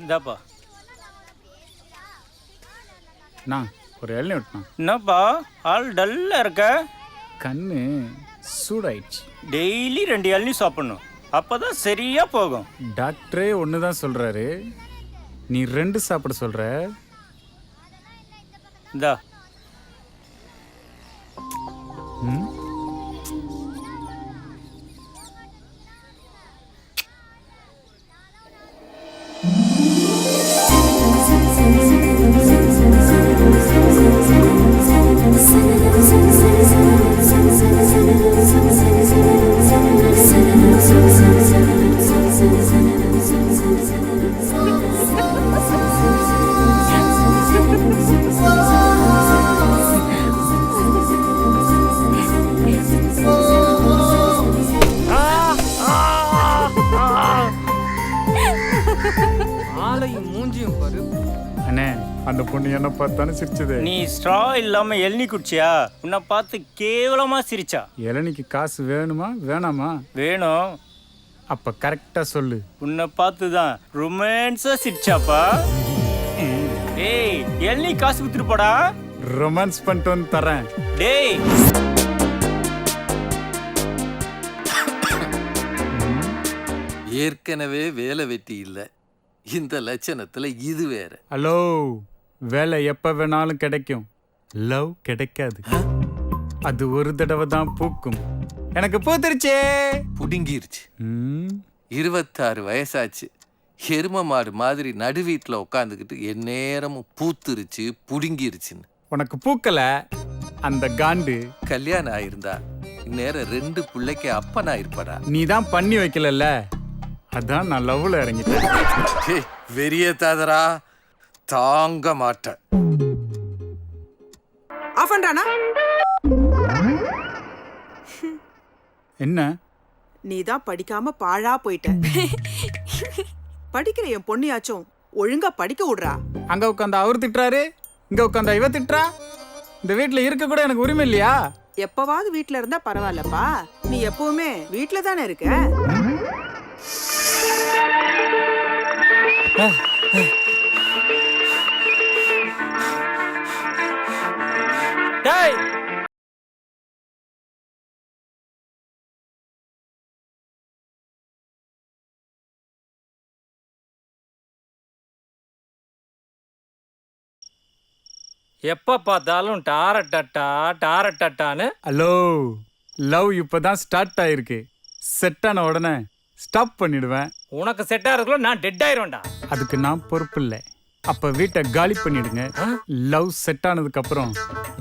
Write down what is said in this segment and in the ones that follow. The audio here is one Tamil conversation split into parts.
இந்தாப்பா. நான் ஒரு இளநீ விட்டேன். என்னப்பா ஆள் டல்லாக இருக்க? கண்ணு சூடாயிடுச்சு. டெய்லி 2 இளநீ சாப்பிடணும், அப்போ தான் சரியாக போகும். டாக்டரே ஒன்று தான் சொல்கிறாரு, நீ 2 சாப்பிட சொல்கிற. இந்தா. ம், ஆளையும் மூஞ்சியும் பாரு. அண்ணே அந்த பொண்ணு என்ன பார்த்தானே சிரிச்சது. நீ ஸ்ட்ரா இல்லாமல் இளநீ குடிச்சியா? உன்னை பார்த்து கேவலமாக சிரிச்சா. இளநிக்கு காசு வேணுமா வேணாமா? வேணும். அப்போ கரெக்டாக சொல்லு. உன்னை பார்த்து தான் ரொமான்ஸாக சிரிச்சாப்பா. ஏய் இளநீ காசு வித்துட்டு போடா. ரொமான்ஸ் பண்ணிட்டு வந்து தரேன். டேய் ஏற்கனவே வேலை வெட்டி இல்லை, இந்த லட்சணத்துல இது வேற. ஹலோ, வேலை எப்போ வேணாலும் கிடைக்கும், லவ் கிடைக்காது. அது ஒரு தடவை தான் பூக்கும். எனக்கு பூத்துருச்சே. புடுங்கிருச்சு. ம், 26 வயசாச்சு. எரும மாடு மாதிரி நடு வீட்டில் உட்காந்துக்கிட்டு எந்நேரமும் பூத்துருச்சு புடுங்கிருச்சுன்னு. உனக்கு பூக்கல அந்த காண்டு. கல்யாணம் ஆயிருந்தா இந்நேரம் 2 பிள்ளைக்கு அப்பனா இருப்படா. நீ தான் பண்ணி வைக்கலல்ல, அதான் நான் லவ்ல இறங்கிட்டேன். வெறிய தாதரா, தாங்க மாட்டேன். ஆஃபன்றானா? என்ன நீ தான் படிக்காம பாழா போயிட்ட. படிக்கிற என் பொண்ணியாச்சும் ஒழுங்கா படிக்க விடுறா. அங்க உட்காந்து அவர் திட்டுறாரு, இங்க உட்காந்து இவ திட்டுறா. இந்த வீட்டுல இருக்க கூட எனக்கு உரிமை இல்லையா? எப்பவாவது வீட்ல இருந்தா பரவாயில்லப்பா, நீ எப்பவுமே வீட்ல தானே இருக்க. டேய் எப்போ பார்த்தாலும் டாரட்டான்னு. ஹலோ, லவ் இப்பதான் ஸ்டார்ட் ஆயிருக்கு. செட் ஆன உடனே ஸ்டாப் பண்ணிடுவேன். உனக்கு செட் ஆகிறதுக்குள்ள நான் டெட் ஆயிருவேன்டா. அதுக்கு நான் பொறுப்பு இல்லை. அப்ப வீட்டை காலி பண்ணிடுங்க. லவ் செட் ஆனதுக்கு அப்புறம்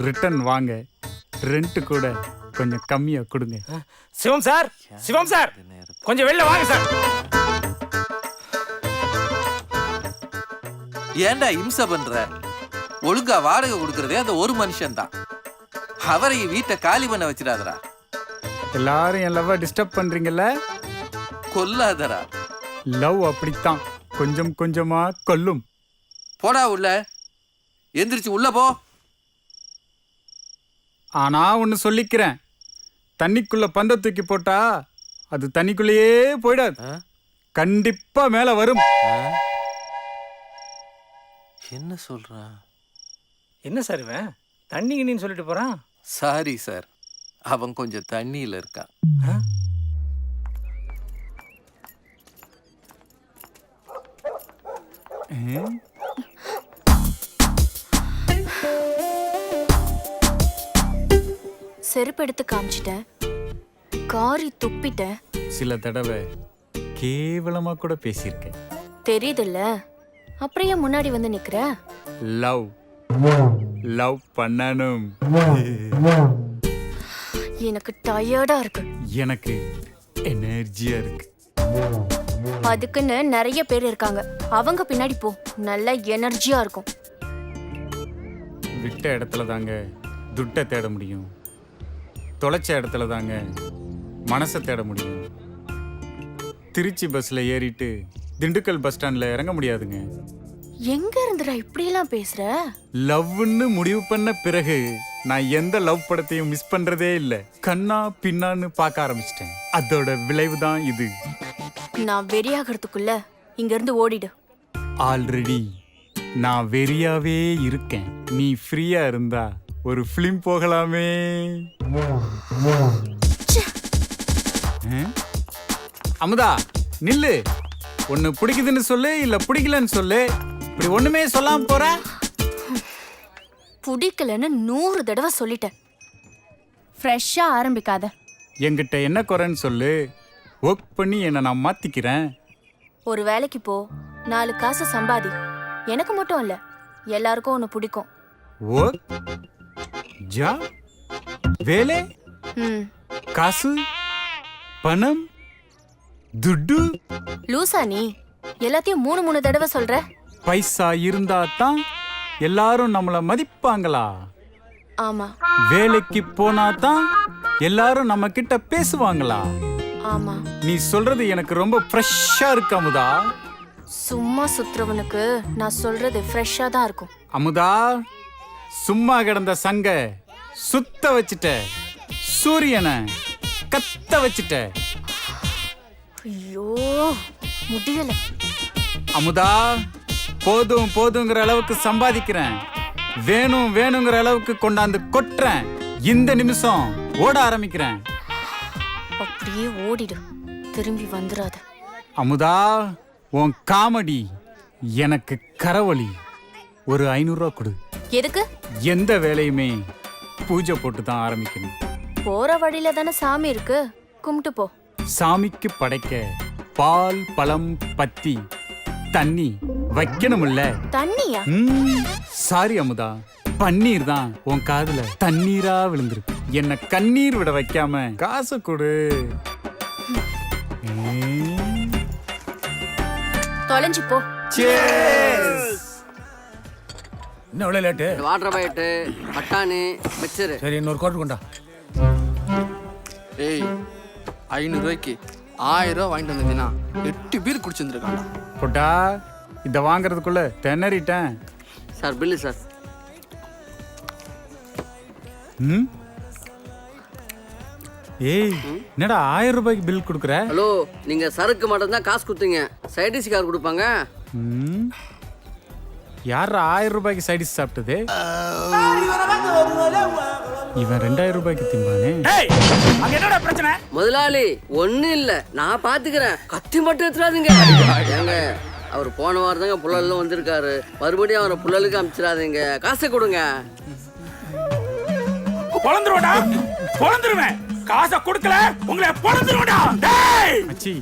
ரிட்டர்ன் வாங்க. ரெண்ட் கூட கொஞ்சம் கம்மியா கொடுங்க. சிவம் சார், சிவம் சார், கொஞ்சம் வெளில வாங்க சார். ஏன்டா இம்சை பண்ற? ஒழுங்கா வாடகை கொடுக்கறதே அந்த ஒரு மனுஷன் தான். அவரை வீட்டை காலி பண்ண வச்சிடாதரா. எல்லாரும் என் லவ்வை டிஸ்டர்ப் பண்றீங்கல்ல? கொல்லாதரா. லவ் அப்படித்தான், கொஞ்சம் கொஞ்சமா கொல்லும். போடா உள்ள, எந்திரிச்சு உள்ள போ. ஆனா ஒன்னு சொல்லிக்கிறேன், தண்ணிக்குள்ள பந்த தூக்கி போட்டா அது தண்ணிக்குள்ளேயே போயிடாது, கண்டிப்பா மேல வரும். என்ன சொல்றான்? என்ன சார் இவன் தண்ணி கிண்ணின்னு சொல்லிட்டு போறான்? சாரி சார், அவன் கொஞ்சம் தண்ணியில இருக்கான். செருப்பு எடுத்து காமிச்சிட்டேன், காரி துப்பிட்டேன். சில தடவை கேவலமா கூட பேசியிருக்கேன். தெரியுதுல்ல, அப்புறம் ஏன் முன்னாடி வந்து நிக்கிற? லவ் லவ் பண்ணணும். எனக்கு டயர்டா இருக்கு. எனக்கு எனர்ஜியா இருக்கு. அதுக்குன்னு நிறைய பேர் இருக்காங்க, அவங்க பின்னாடி போ, நல்ல எனர்ஜியா இருக்கும். விட்ட இடத்துல தாங்க துட்டை தேட முடியும், தொலைச்ச இடத்துல தாங்க மனசை தேட முடியும். திருச்சி பஸ்ல ஏறிட்டு திண்டுக்கல் பஸ் ஸ்டாண்ட்ல இறங்க முடியாதுங்க. எங்க இருந்துடா இப்படி எல்லாம் பேசுற? லவ்னு முடிவு பண்ண பிறகு நான் எந்த லவ் படத்தையும் மிஸ் பண்றதே இல்லை. கண்ணா பின்னான்னு பார்க்க ஆரம்பிச்சிட்டேன். அதோட விளைவு தான் இது. நான் வெறியாகிறதுக்குள்ள இங்க இருந்து ஓடிடு. ஆல்ரெடி நான் வெறியாவே இருக்கேன். நீ ஃப்ரீயா இருந்தா ஒரு ஃபிலிம் போகலாமே. அமுதா நில்லு. ஒன்னு பிடிக்குதுன்னு சொல்லு, இல்ல பிடிக்கலன்னு சொல்லு. இப்படி ஒண்ணுமே சொல்லாம போற. பிடிக்கலன்னு 100 தடவை சொல்லிட்டேன். ஃப்ரெஷ்ஷா ஆரம்பிக்காத. என்கிட்ட என்ன குறைன்னு சொல்லு. ஒர்க் பண்ணி என்னை நான் மாத்திக்கிறேன். ஒரு வேலைக்கு போ, 4 காசு சம்பாதி. எனக்கு மட்டும் இல்ல, எல்லாருக்கும் உன்னை பிடிக்கும். ஒர்க், ஜாப், வேலை, ம். காசு, பணம், துட்டு. லூசா நீ? எல்லாத்தையும் 3 தடவை சொல்ற. பைசா இருந்தா தான் எல்லாரும் நம்மள மதிப்பாங்களா? ஆமா வேலைக்கு போனா தான் எல்லாரும் நம்ம கிட்ட பேசுவாங்களா? ஆமா. நீ சொல்றது எனக்கு ரொம்ப ஃப்ரெஷ்ஷா இருக்கு அமுதா. சும்மா சுத்துறவனுக்கு நான் சொல்றது ஃப்ரெஷ்ஷா தான் இருக்கும். அமுதா, சும்மா கிடந்த சங்க சுத்த வச்சிட்ட, சூரியனை கத்த வச்சிட்ட. ஐயோ முடியல. அமுதா, போதும் போதுங்கிற அளவுக்கு சம்பாதிக்கிறேன். வேணும் வேணுங்கிற அளவுக்கு கொண்டாந்து கொட்டுறேன். இந்த நிமிஷம் ஓட ஆரம்பிக்கிறேன். அப்படியே ஓடிடு, திரும்பி வந்துடாத. அமுதா, உன் காமெடி எனக்கு கரவழி. ஒரு 500 ரூபா கொடு. எதுக்கு? எந்த வேலையுமே பூஜை போட்டு தான் ஆரம்பிக்கணும். போற வழியில தானே சாமி இருக்கு, கும்பிட்டு போ. சாமிக்கு படைக்க பால், பழம், பத்தி, தண்ணி வைக்கணும்ல. தண்ணியா? சாரி அமுதா, பன்னீர் தான் உன் காதுல தண்ணீரா விழுந்திருக்கு. என்ன கண்ணீர் விட வைக்காம காசு கொடு. தொலைஞ்சு போ. என்ன இவ்வளோ லேட்டு? வாட்டர் பாக்கெட்டு, பட்டாணி, மிக்சரு. சரி, இன்னொரு கோட்டர் கொண்டா. ஏய், 500 ரூபாய்க்கு 1000 ரூபா வாங்கிட்டு வந்தீங்கன்னா 8 பீர் குடிச்சிருந்துருக்காண்டா. போட்டா இத வாங்குறதுக்குள்ள திணறிட்டேன். Sir bill sir. ஏய், என்னடா 1000 ரூபாய்க்கு பில் கொடுக்குற? ஹலோ, நீங்க சரக்கு மட்டும் தான் காசு கொடுத்தீங்க, சைடிஷ் கார் கொடுப்பாங்க. யாரா 1000 ரூபாய்க்கு சைடிஷ் சாப்பிட்டது? இவன் 2000 ரூபாய்க்கு திம்பானே. என்னடா பிரச்சனை? முதலாளி ஒண்ணு இல்ல, நான் பாத்துக்கிறேன். கத்தி மட்டும் எடுத்துறாதீங்க. ஏங்க, அவர் போன வாரம் தாங்க புள்ளல்லாம் வந்திருக்காரு. மறுபடியும் அவரை புள்ளலுக்கு அனுப்பிச்சிடாதீங்க. காசை கொடுங்க. பொளந்துருவடா, பொளந்துருவேன். காசை கொடுக்கல உங்களை பொளந்துருவடா. டேய் மச்சி,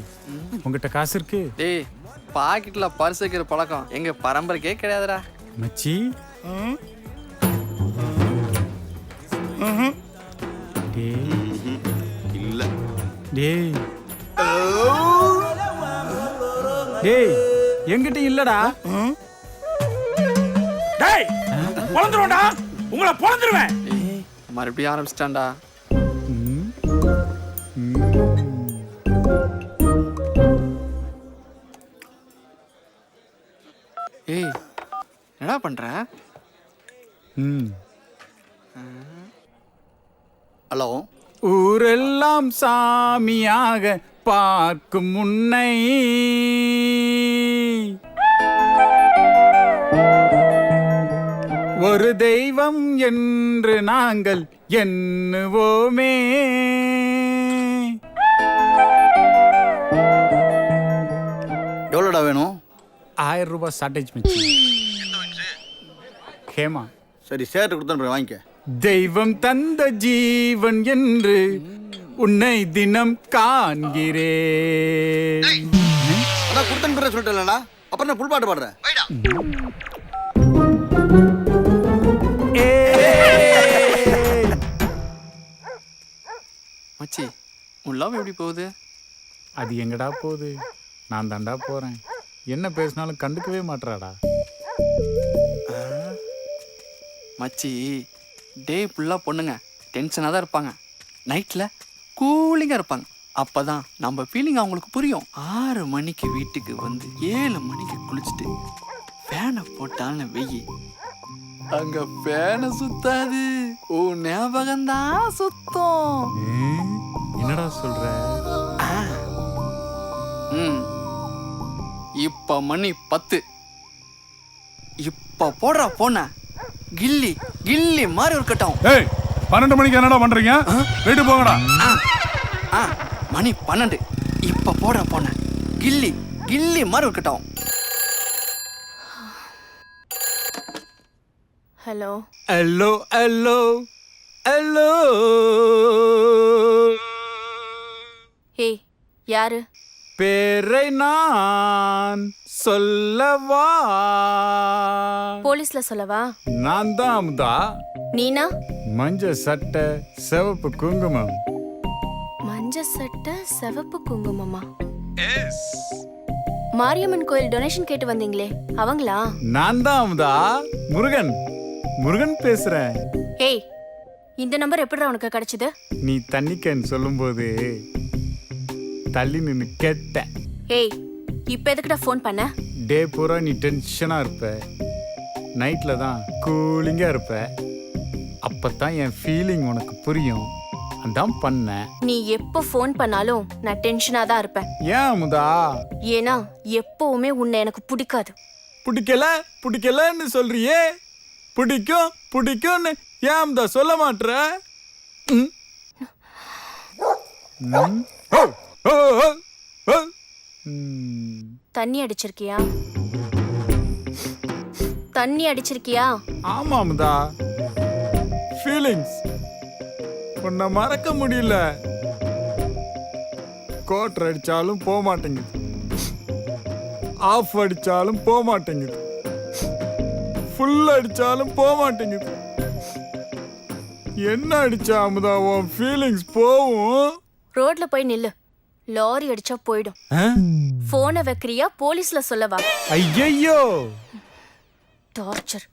உங்ககிட்ட காசு இருக்கு? டேய், பாக்கெட்ல பர்ஸ் வைக்கிற பழக்கம் எங்க பரம்பரைக்கே கிடையாதுடா. மச்சி, இல்ல டேய் டேய், என்கிட்ட இல்லடா. டேய், பொளந்துருவடா, உங்களை பொளந்துருவேன். ஏய், மறுபடியும் ஆரம்பிச்சிட்டான்டா. ஏய், என்னடா பண்ற? ஹலோ, ஊரெல்லாம் சாமியாக பார்க்கும் முன்னை ஒரு தெய்வம் என்று நாங்கள் எண்ணுவோமே. எவ்வளோடா வேணும்? 1000 ரூபாய் ஷார்டேஜ் மச்சி. ஹேமா, சரி, சேட்டு கொடுத்து வாங்கிக்க. தெய்வம் தந்த ஜீவன் என்று உன்னை தினம் காண்கிறேன். அதான் கொடுத்தனுப்புற சொல்லிட்டேன்லடா, அப்புறம் நான் புல் பாட்டு பாடுறேன். மச்சி, உன் லவ் எப்படி போகுது? அது எங்கடா போகுது? நான் தாண்டா போறேன். என்ன பேசினாலும் கண்டுக்கவே மாட்டறாடா. மச்சி, டே ஃபுல்லாக பொண்ணுங்க டென்ஷனாக தான் இருப்பாங்க, நைட்டில் கூலிங்காக இருப்பாங்க. அப்போ தான் நம்ம ஃபீலிங் அவங்களுக்கு புரியும். 6 மணிக்கு வீட்டுக்கு வந்து 7 மணிக்கு குளிச்சுட்டு ஃபேனை போட்டான்னு வெயி, அங்கே ஃபேனை சுத்தாது, உன் ஞாபகம்தான் சுத்தம். என்னடா சொல்ற? இப்போ மணி 10, இப்ப போடுறா போன கில்லி கில்லி மாதிரி இருக்கட்டும். ஏய் 12 மணிக்கு என்னடா பண்றீங்க? வீட்டு போங்கடா. மணி 12. இப்ப போடுறா போன கில்லி கில்லி மாதிரி இருக்கட்டும். Hello hello hello hello. ஏய் யாரு? பேரை நான் சொல்லவா? போலீஸ்ல சொல்லவா? நான் தான் அமுதா. நீனா? மஞ்சள் சட்டை சிவப்பு குங்குமம். மஞ்ச சட்டை சிவப்பு குங்குமமா? மாரியம்மன் கோயில் டொனேஷன் கேட்டு வந்தீங்களே அவங்களா? நான் தான் அமுதா. முருகன் முருகன் பேசுறேன். ஏய் இந்த நம்பர் எப்படிடா உனக்கு கிடைச்சது? நீ தண்ணிக்கன்னு சொல்லும்போது தள்ளி நின்னு கேட்டேன். ஏய் இப்ப எதுக்குடா ஃபோன் பண்ண? டே பூரா நீ டென்ஷனா இருப்ப, நைட்ல தான் கூலிங்கா இருப்ப. அப்பதான் என் ஃபீலிங் உனக்கு புரியும். அதான் பண்ணேன். நீ எப்போ ஃபோன் பண்ணாலும் நான் டென்ஷனா தான் இருப்பேன். ஏன் அமுதா? ஏன்னா எப்பவுமே உன்னை எனக்கு பிடிக்காது. பிடிக்கலன்னு சொல்றியே. பிடிக்கும் பிடிக்கும்னு ஏன் அமுதா சொல்ல மாட்ற? ம்? ம்? ஓ, ஓ, ஓ, ஓ. ம். தண்ணி அடிச்சிருக்கியா? தண்ணி அடிச்சிருக்கியா? ஆமா அமுதா. ஃபீலிங்ஸ் உன்னை மறக்க முடியல. கோட்டர் அடிச்சாலும் போக மாட்டேங்குது, ஆஃப் அடிச்சாலும் போக மாட்டேங்குது, ஃபுல் அடிச்சாலும் போக மாட்டேங்குது. என்ன அடிச்சா அமுதா உன் ஃபீலிங்ஸ் போவும்? ரோட்ல போய் நில்லு, லாரி அடிச்சா போயிடும். போனை வைக்கிறியா போலீஸ்ல சொல்லவா? ஐயையோ டார்ச்சர்.